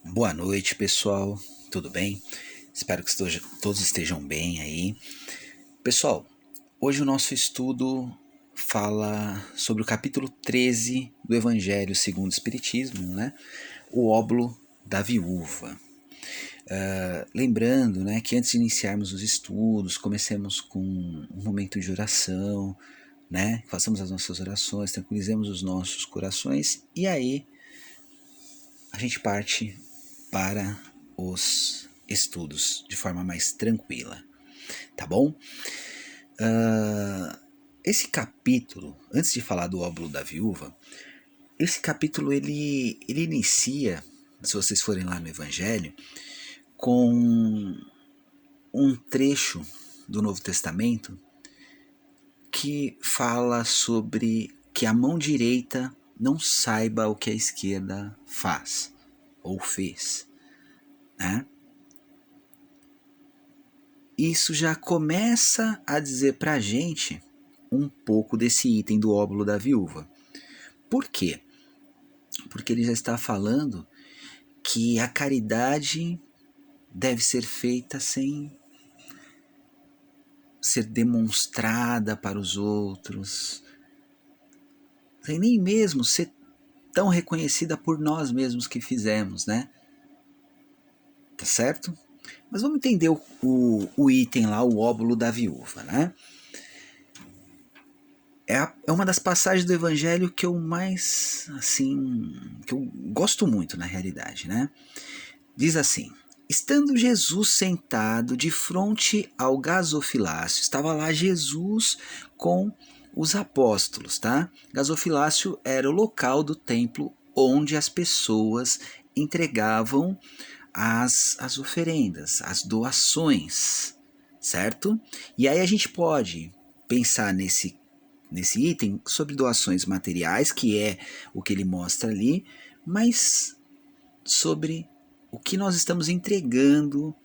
Boa noite, pessoal. Tudo bem? Espero que todos estejam bem aí. Pessoal, hoje o nosso estudo fala sobre o capítulo 13 do Evangelho segundo o Espiritismo, né? O óbolo da viúva. Lembrando, né, que antes de iniciarmos os estudos, comecemos com um momento de oração, né? Façamos as nossas orações, tranquilizemos os nossos corações e aí a gente parte para os estudos de forma mais tranquila, tá bom? Esse capítulo, antes de falar do óbolo da viúva, esse capítulo ele inicia, se vocês forem lá no Evangelho, com um trecho do Novo Testamento que fala sobre que a mão direita não saiba o que a esquerda faz ou fez, né? Isso já começa a dizer pra gente um pouco desse item do óbolo da viúva. Por quê? Porque ele já está falando que a caridade deve ser feita sem ser demonstrada para os outros, sem nem mesmo ser tão reconhecida por nós mesmos que fizemos, né? Tá certo? Mas vamos entender o item lá, o óbolo da viúva, né? É uma das passagens do Evangelho que eu mais, assim, que eu gosto muito na realidade, né? Diz assim: estando Jesus sentado de frente ao gasofilácio, estava lá Jesus com os apóstolos, tá? Gasofilácio era o local do templo onde as pessoas entregavam as oferendas, as doações, certo? E aí a gente pode pensar nesse item sobre doações materiais, que é o que ele mostra ali, mas sobre o que nós estamos entregando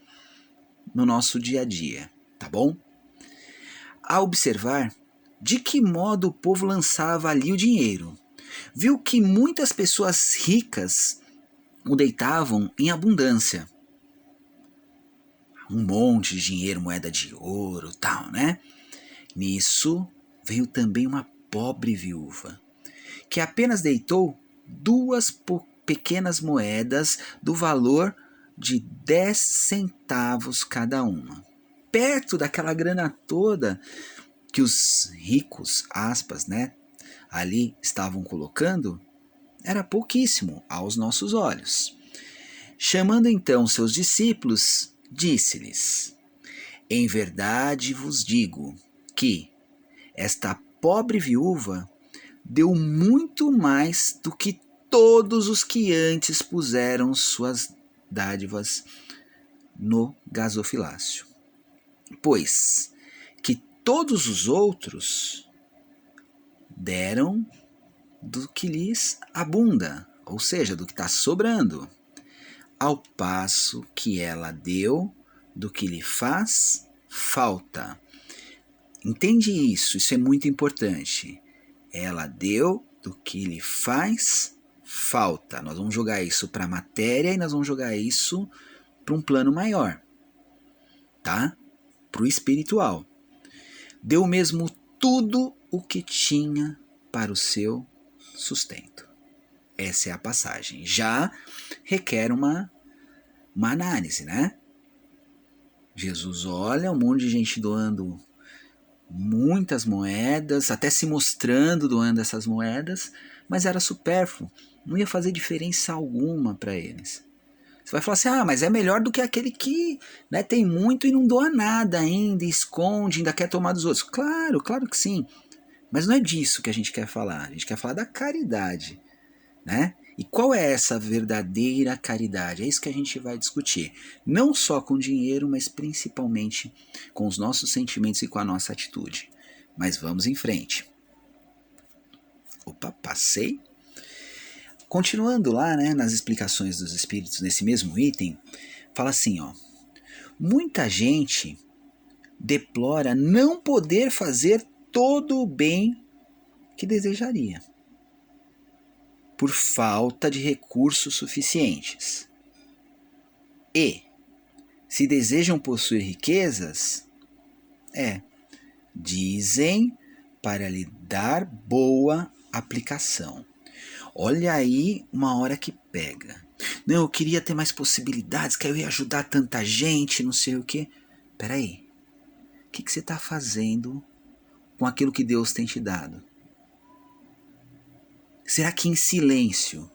no nosso dia a dia, tá bom? A observar de que modo o povo lançava ali o dinheiro, viu que muitas pessoas ricas o deitavam em abundância. Um monte de dinheiro, moeda de ouro, tal, né? Nisso veio também uma pobre viúva, que apenas deitou duas pequenas moedas do valor de 10 centavos cada uma. Perto daquela grana toda que os ricos, aspas, né, ali estavam colocando, era pouquíssimo aos nossos olhos. Chamando então seus discípulos, disse-lhes: em verdade vos digo que esta pobre viúva deu muito mais do que todos os que antes puseram suas dádivas no gasofilácio. Pois que todos os outros deram do que lhes abunda, ou seja, do que está sobrando, ao passo que ela deu do que lhe faz falta. Entende isso? Isso é muito importante. Ela deu do que lhe faz falta. Nós vamos jogar isso para a matéria e nós vamos jogar isso para um plano maior, tá? Para o espiritual. Deu mesmo tudo o que tinha para o seu sustento. Essa é a passagem. Já requer uma análise, né? Jesus olha um monte de gente doando muitas moedas, até se mostrando doando essas moedas, mas era supérfluo, não ia fazer diferença alguma para eles. Você vai falar assim, mas é melhor do que aquele que, né, tem muito e não doa nada ainda, esconde, ainda quer tomar dos outros. Claro, claro que sim, mas não é disso que a gente quer falar, a gente quer falar da caridade, né? E qual é essa verdadeira caridade? É isso que a gente vai discutir. Não só com dinheiro, mas principalmente com os nossos sentimentos e com a nossa atitude. Mas vamos em frente. Opa, passei. Continuando lá, né, nas explicações dos espíritos, nesse mesmo item, fala assim, ó. Muita gente deplora não poder fazer todo o bem que desejaria, por falta de recursos suficientes. E, se desejam possuir riquezas, dizem para lhe dar boa aplicação. Olha aí uma hora que pega. Não, eu queria ter mais possibilidades, que eu ia ajudar tanta gente, não sei o quê. Peraí, o que você está fazendo com aquilo que Deus tem te dado? Será que em silêncio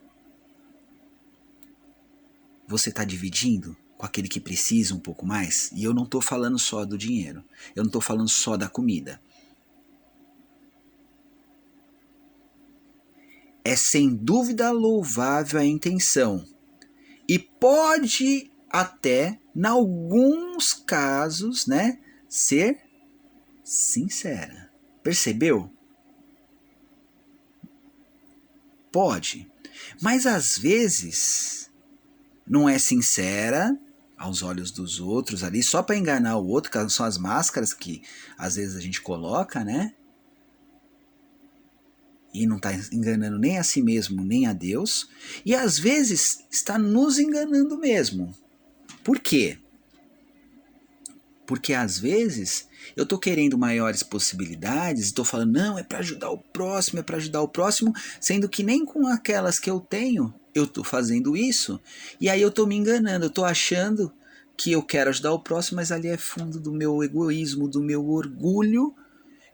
você está dividindo com aquele que precisa um pouco mais? E eu não estou falando só do dinheiro, eu não estou falando só da comida. É sem dúvida louvável a intenção e pode até, em alguns casos, né, ser sincera. Percebeu? Pode. Mas às vezes não é sincera aos olhos dos outros ali, só para enganar o outro, que são as máscaras que às vezes a gente coloca, né? E não está enganando nem a si mesmo, nem a Deus. E às vezes está nos enganando mesmo. Por quê? Porque às vezes eu estou querendo maiores possibilidades, estou falando, não, é para ajudar o próximo, é para ajudar o próximo, sendo que nem com aquelas que eu tenho, eu estou fazendo isso. E aí eu estou me enganando, eu estou achando que eu quero ajudar o próximo, mas ali é fundo do meu egoísmo, do meu orgulho,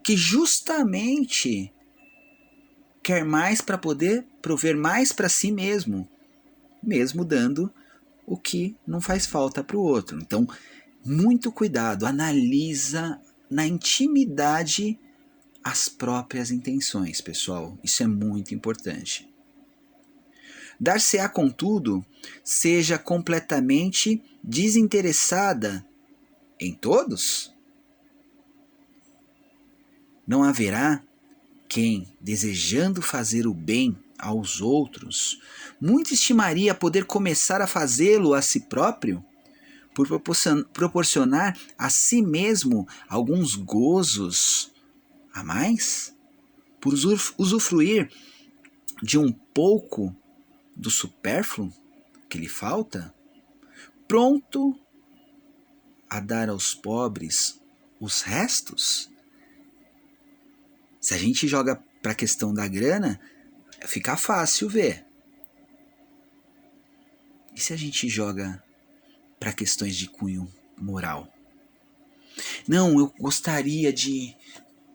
que justamente quer mais para poder prover mais para si mesmo, mesmo dando o que não faz falta para o outro. Então, muito cuidado, analisa na intimidade as próprias intenções, pessoal. Isso é muito importante. Dar-se-á, contudo, seja completamente desinteressada em todos? Não haverá quem, desejando fazer o bem aos outros, muito estimaria poder começar a fazê-lo a si próprio, por proporcionar a si mesmo alguns gozos a mais, por usufruir de um pouco do supérfluo que lhe falta, pronto a dar aos pobres os restos? Se a gente joga para a questão da grana, fica fácil ver. E se a gente joga para questões de cunho moral? Não, eu gostaria de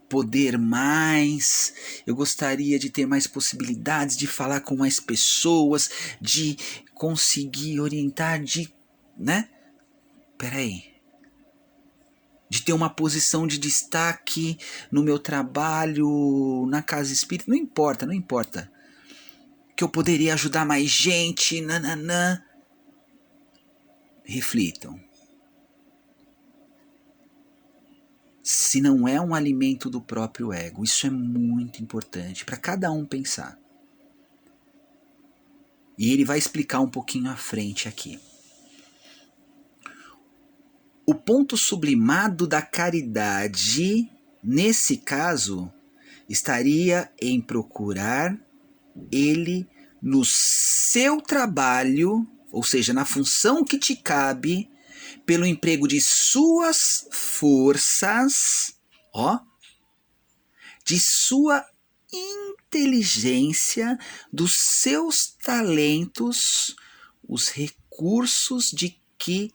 poder mais, eu gostaria de ter mais possibilidades, de falar com mais pessoas, de conseguir orientar, né? Peraí. De ter uma posição de destaque no meu trabalho, na casa espírita, não importa, não importa. Que eu poderia ajudar mais gente, nananã. Reflitam. Se não é um alimento do próprio ego, isso é muito importante para cada um pensar. E ele vai explicar um pouquinho à frente aqui. O ponto sublimado da caridade, nesse caso, estaria em procurar ele no seu trabalho, ou seja, na função que te cabe, pelo emprego de suas forças, de sua inteligência, dos seus talentos, os recursos de que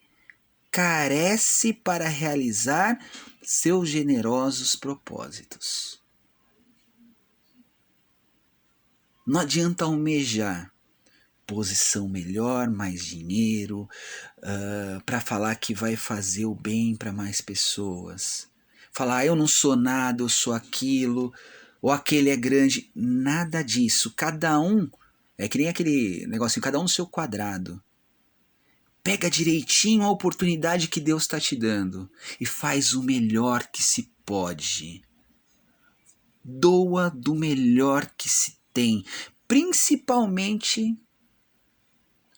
carece para realizar seus generosos propósitos. Não adianta almejar posição melhor, mais dinheiro, para falar que vai fazer o bem para mais pessoas. Falar, eu não sou nada, eu sou aquilo, ou aquele é grande. Nada disso. Cada um, é que nem aquele negocinho, cada um no seu quadrado. Pega direitinho a oportunidade que Deus está te dando e faz o melhor que se pode. Doa do melhor que se tem, principalmente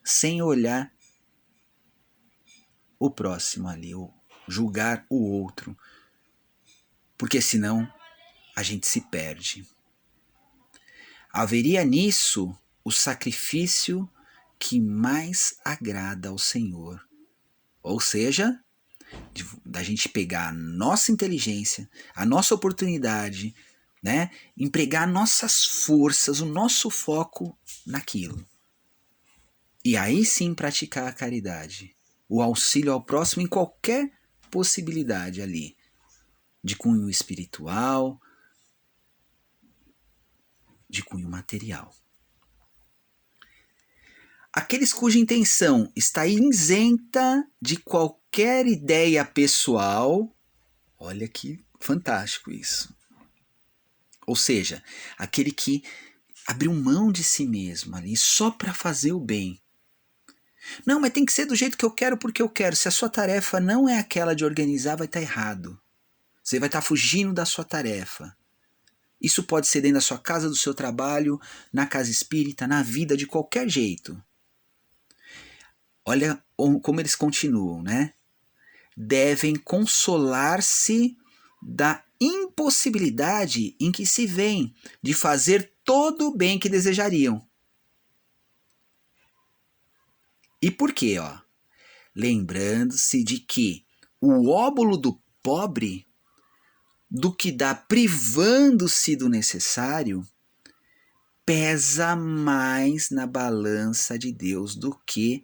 sem olhar o próximo ali, ou julgar o outro, porque senão a gente se perde. Haveria nisso o sacrifício que mais agrada ao Senhor, Ou seja, da gente pegar a nossa inteligência, a nossa oportunidade, né? Empregar nossas forças, o nosso foco naquilo. E aí sim praticar a caridade, o auxílio ao próximo em qualquer possibilidade ali, de cunho espiritual, de cunho material. Aqueles cuja intenção está isenta de qualquer ideia pessoal, olha que fantástico isso. Ou seja, aquele que abriu mão de si mesmo ali só para fazer o bem. Não, mas tem que ser do jeito que eu quero porque eu quero. Se a sua tarefa não é aquela de organizar, vai estar errado. Você vai estar fugindo da sua tarefa. Isso pode ser dentro da sua casa, do seu trabalho, na casa espírita, na vida, de qualquer jeito. Olha como eles continuam, né? Devem consolar-se da impossibilidade em que se veem de fazer todo o bem que desejariam. E por quê? Lembrando-se de que o óbolo do pobre, do que dá privando-se do necessário, pesa mais na balança de Deus do que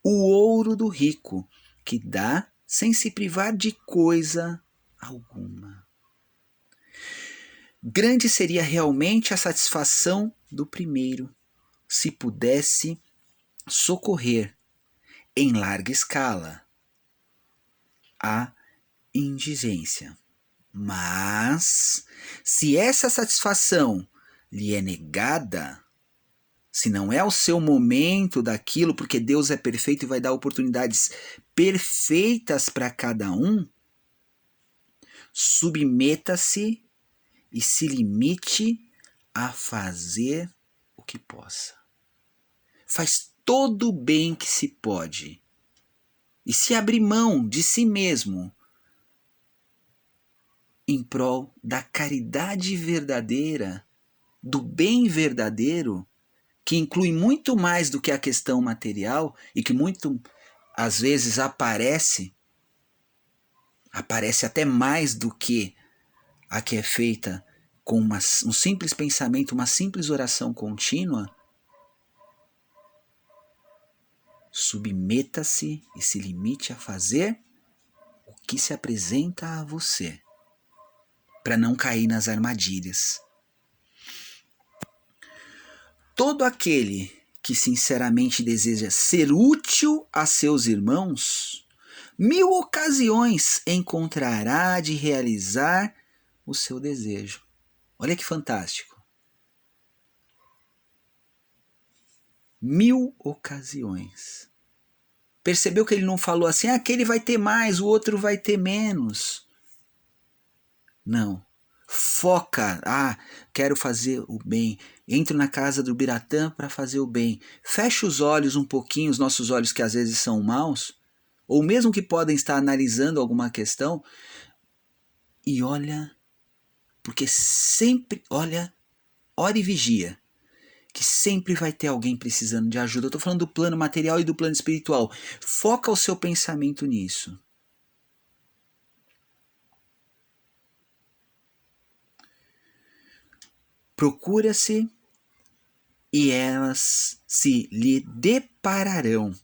o ouro do rico, que dá sem se privar de coisa alguma. Grande seria realmente a satisfação do primeiro, se pudesse socorrer em larga escala a indigência. Mas, se essa satisfação lhe é negada, se não é o seu momento daquilo, porque Deus é perfeito e vai dar oportunidades perfeitas para cada um, submeta-se e se limite a fazer o que possa. Faz todo o bem que se pode. E se abrir mão de si mesmo em prol da caridade verdadeira, do bem verdadeiro, que inclui muito mais do que a questão material e que muito às vezes aparece até mais do que a que é feita com um simples pensamento, uma simples oração contínua. Submeta-se e se limite a fazer o que se apresenta a você, para não cair nas armadilhas. Todo aquele que sinceramente deseja ser útil a seus irmãos, 1000 ocasiões encontrará de realizar o seu desejo. Olha que fantástico. 1000 ocasiões. Percebeu que ele não falou assim, aquele vai ter mais, o outro vai ter menos. Não. Foca. Quero fazer o bem. Entro na casa do Biratã para fazer o bem. Fecha os olhos um pouquinho, os nossos olhos que às vezes são maus, ou mesmo que podem estar analisando alguma questão, e olha, porque sempre, ora e vigia, que sempre vai ter alguém precisando de ajuda. Eu estou falando do plano material e do plano espiritual. Foca o seu pensamento nisso. Procura-se e elas se lhe depararão.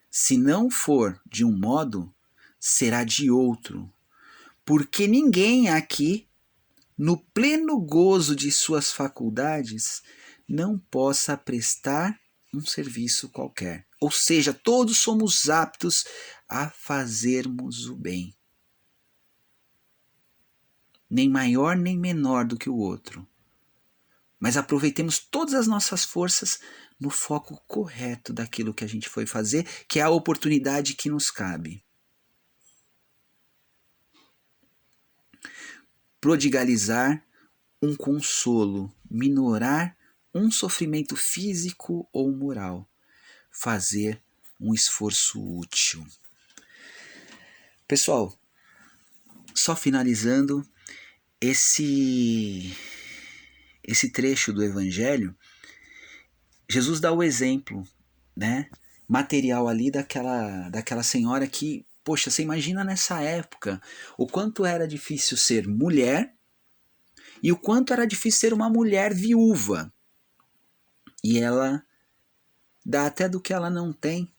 Se não for de um modo, será de outro, porque ninguém aqui, no pleno gozo de suas faculdades, não possa prestar um serviço qualquer. Ou seja, todos somos aptos a fazermos o bem. Nem maior nem menor do que o outro. Mas aproveitemos todas as nossas forças no foco correto daquilo que a gente foi fazer, que é a oportunidade que nos cabe. Prodigalizar um consolo, minorar um sofrimento físico ou moral, fazer um esforço útil. Pessoal, só finalizando esse trecho do Evangelho, Jesus dá o exemplo, né, material ali daquela senhora que, poxa, você imagina nessa época o quanto era difícil ser mulher e o quanto era difícil ser uma mulher viúva. E ela dá até do que ela não tem,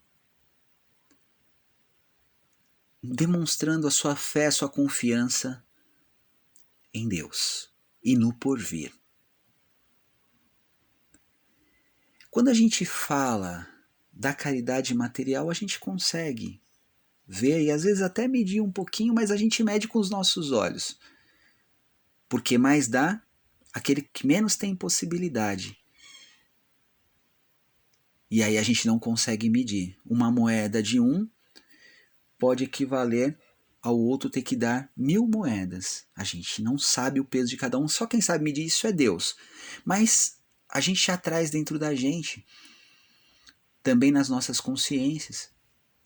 demonstrando a sua fé, a sua confiança em Deus e no porvir. Quando a gente fala da caridade material, a gente consegue ver e às vezes até medir um pouquinho, mas a gente mede com os nossos olhos. Porque mais dá aquele que menos tem possibilidade. E aí a gente não consegue medir. Uma moeda de 1 pode equivaler ao outro ter que dar 1000 moedas. A gente não sabe o peso de cada um, só quem sabe medir isso é Deus. Mas a gente já traz dentro da gente, também nas nossas consciências,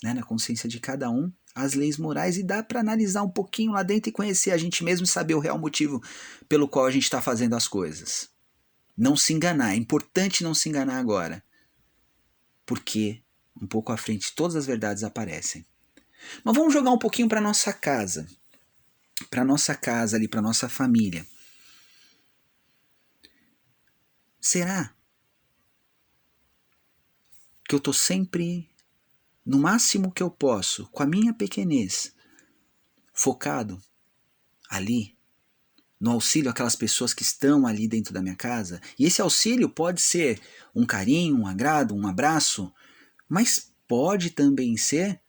né, na consciência de cada um, as leis morais, e dá para analisar um pouquinho lá dentro e conhecer a gente mesmo e saber o real motivo pelo qual a gente está fazendo as coisas. Não se enganar, é importante não se enganar agora, porque um pouco à frente todas as verdades aparecem. Mas vamos jogar um pouquinho para nossa casa ali, para nossa família. Será que eu estou sempre, no máximo que eu posso, com a minha pequenez, focado ali, no auxílio àquelas pessoas que estão ali dentro da minha casa? E esse auxílio pode ser um carinho, um agrado, um abraço, mas pode também ser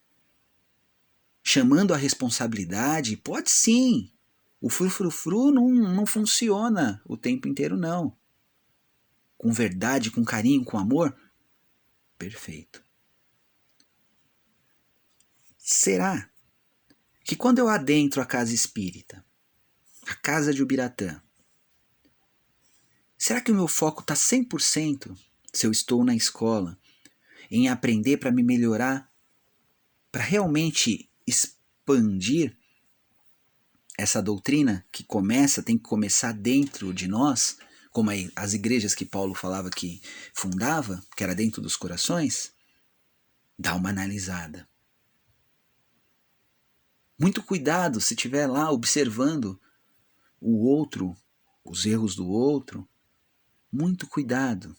chamando a responsabilidade. Pode sim. O frufrufru não funciona o tempo inteiro, não. Com verdade, com carinho, com amor, perfeito. Será que quando eu adentro a casa espírita, a casa de Ubiratã, será que o meu foco está 100%, se eu estou na escola, em aprender para me melhorar, para realmente expandir essa doutrina que tem que começar dentro de nós, como as igrejas que Paulo falava que fundava, que era dentro dos corações? Dá uma analisada. Muito cuidado se estiver lá observando o outro, os erros do outro. Muito cuidado.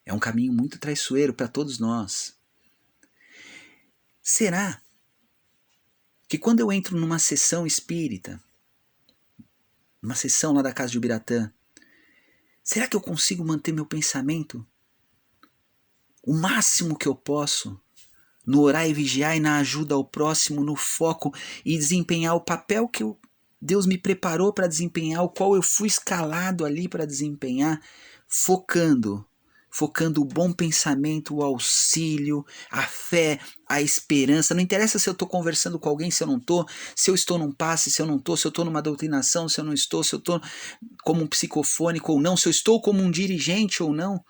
É um caminho muito traiçoeiro para todos nós. Será que quando eu entro numa sessão espírita, numa sessão lá da casa de Ubiratã, será que eu consigo manter meu pensamento o máximo que eu posso no orar e vigiar e na ajuda ao próximo, no foco, e desempenhar o papel que Deus me preparou para desempenhar, o qual eu fui escalado ali para desempenhar, focando o bom pensamento, o auxílio, a fé, a esperança. Não interessa se eu estou conversando com alguém, se eu não estou, se eu estou num passe, se eu não estou, se eu estou numa doutrinação, se eu não estou, se eu estou como um psicofônico ou não, se eu estou como um dirigente ou não.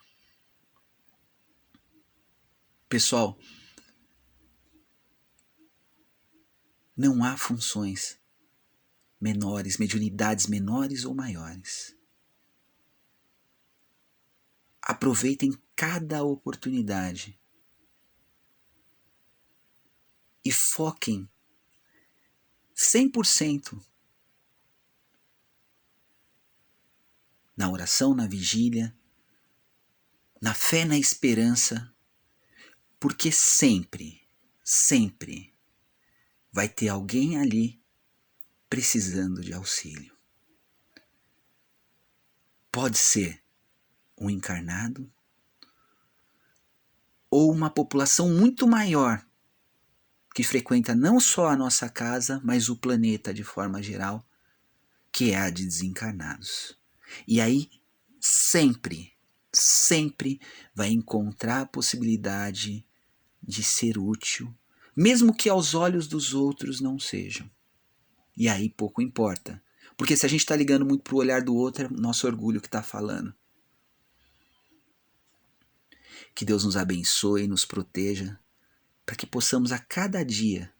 Pessoal, não há funções menores, mediunidades menores ou maiores. Aproveitem cada oportunidade e foquem 100% na oração, na vigília, na fé, na esperança, porque sempre, sempre vai ter alguém ali precisando de auxílio. Pode ser um encarnado ou uma população muito maior que frequenta não só a nossa casa, mas o planeta de forma geral, que é a de desencarnados. E aí sempre, sempre vai encontrar a possibilidade de ser útil, mesmo que aos olhos dos outros não sejam. E aí pouco importa, porque se a gente está ligando muito para o olhar do outro, é nosso orgulho que está falando. Que Deus nos abençoe e nos proteja, para que possamos a cada dia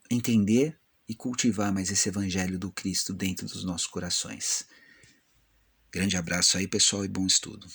entender e cultivar mais esse evangelho do Cristo dentro dos nossos corações. Grande abraço aí, pessoal, e bom estudo.